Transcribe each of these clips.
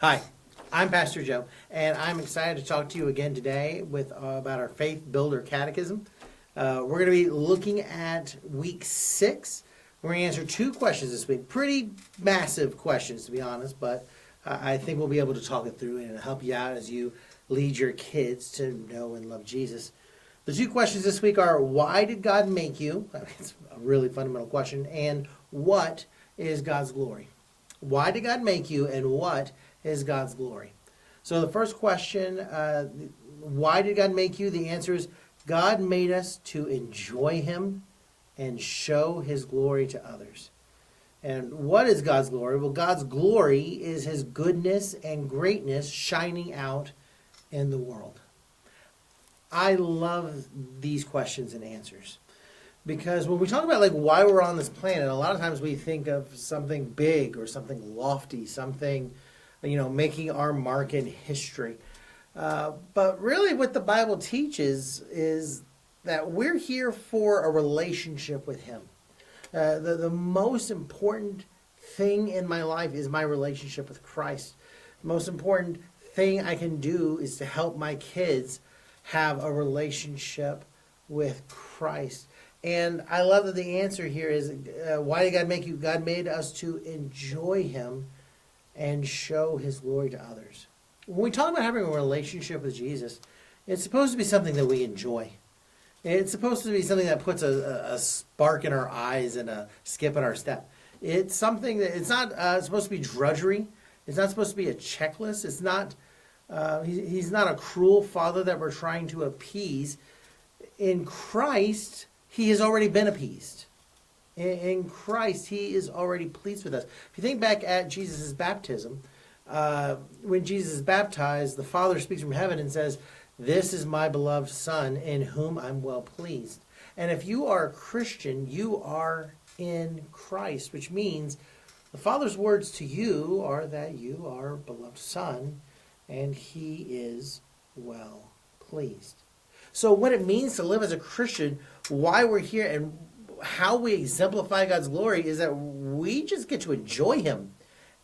Hi, I'm Pastor Joe, and I'm excited to talk to you again today about our Faith Builder Catechism. We're going to be looking at week 6. We're going to answer 2 questions this week. Pretty massive questions, to be honest, but I think we'll be able to talk it through and help you out as you lead your kids to know and love Jesus. The 2 questions this week are, why did God make you? It's a really fundamental question. And what is God's glory? Why did God make you, and what is God's glory? So the first question, why did God make you? The answer is, God made us to enjoy Him and show His glory to others. And what is God's glory? Well, God's glory is His goodness and greatness shining out in the world. I love these questions and answers. Because when we talk about why we're on this planet, a lot of times we think of something big or something lofty, something, making our mark in history. But really what the Bible teaches is that we're here for a relationship with Him. The most important thing in my life is my relationship with Christ. The most important thing I can do is to help my kids have a relationship with Christ. And I love that the answer here is, why did God make you? God made us to enjoy Him and show His glory to others. When we talk about having a relationship with Jesus, it's supposed to be something that we enjoy. It's supposed to be something that puts a spark in our eyes and a skip in our step. It's something that it's not supposed to be drudgery. It's not supposed to be a checklist. It's not. He's not a cruel father that we're trying to appease. In Christ, He has already been appeased. In Christ, He is already pleased with us. If you think back at Jesus' baptism, when Jesus is baptized, the Father speaks from heaven and says, "This is my beloved Son, in whom I'm well pleased." And if you are a Christian, you are in Christ, which means the Father's words to you are that you are a beloved Son, and He is well pleased. So what it means to live as a Christian, why we're here, and how we exemplify God's glory is that we just get to enjoy Him,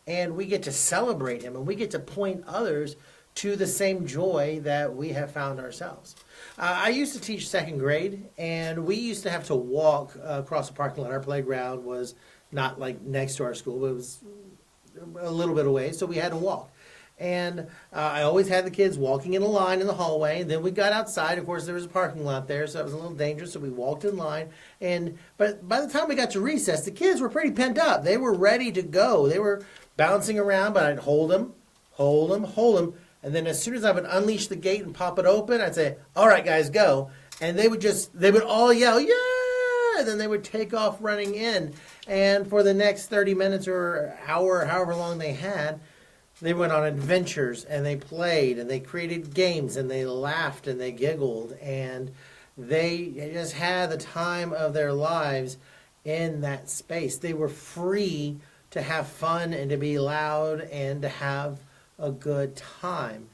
and we get to celebrate Him, and we get to point others to the same joy that we have found ourselves. I used to teach 2nd grade, and we used to have to walk across the parking lot. Our playground was not next to our school, but it was a little bit away, so we had to walk. And I always had the kids walking in a line in the hallway. And then we got outside. Of course, there was a parking lot there, so it was a little dangerous. So we walked in line. But by the time we got to recess, the kids were pretty pent up. They were ready to go. They were bouncing around, but I'd hold them. And then as soon as I would unleash the gate and pop it open, I'd say, "All right, guys, go." And they would all yell, "Yeah!" And then they would take off running in. And for the next 30 minutes or hour, however long they had, they went on adventures, and they played, and they created games, and they laughed, and they giggled, and they just had the time of their lives in that space. They were free to have fun and to be loud and to have a good time.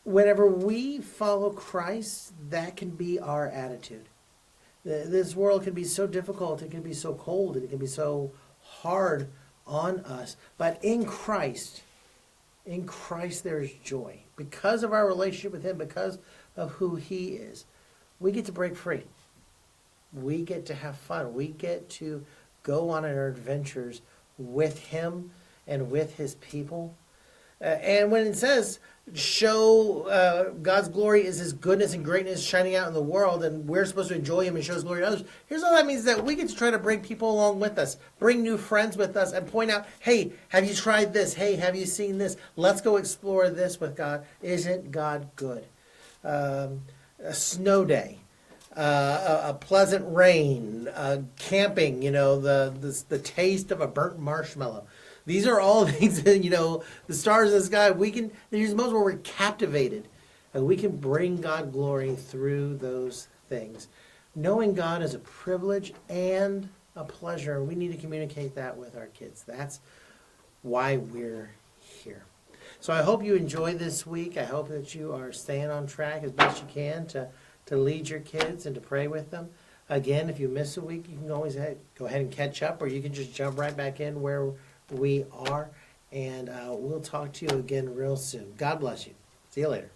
Whenever we follow Christ, that can be our attitude. This world can be so difficult, it can be so cold, and it can be so hard on us. But in Christ there is joy. Because of our relationship with Him, because of who He is, we get to break free. We get to have fun. We get to go on our adventures with Him and with His people. And when it says, show God's glory is His goodness and greatness shining out in the world, and we're supposed to enjoy Him and show His glory to others, here's all that means, that we get to try to bring people along with us, bring new friends with us, and point out, hey, have you tried this? Hey, have you seen this? Let's go explore this with God. Isn't God good? A snow day, a pleasant rain, camping, the taste of a burnt marshmallow. These are all things that, the stars in the sky, there's moments where we're captivated, and we can bring God glory through those things. Knowing God is a privilege and a pleasure, and we need to communicate that with our kids. That's why we're here. So I hope you enjoy this week. I hope that you are staying on track as best you can to lead your kids and to pray with them. Again, if you miss a week, you can always go ahead and catch up, or you can just jump right back in where we are, and we'll we'll talk to you again real soon. God bless you. See you later.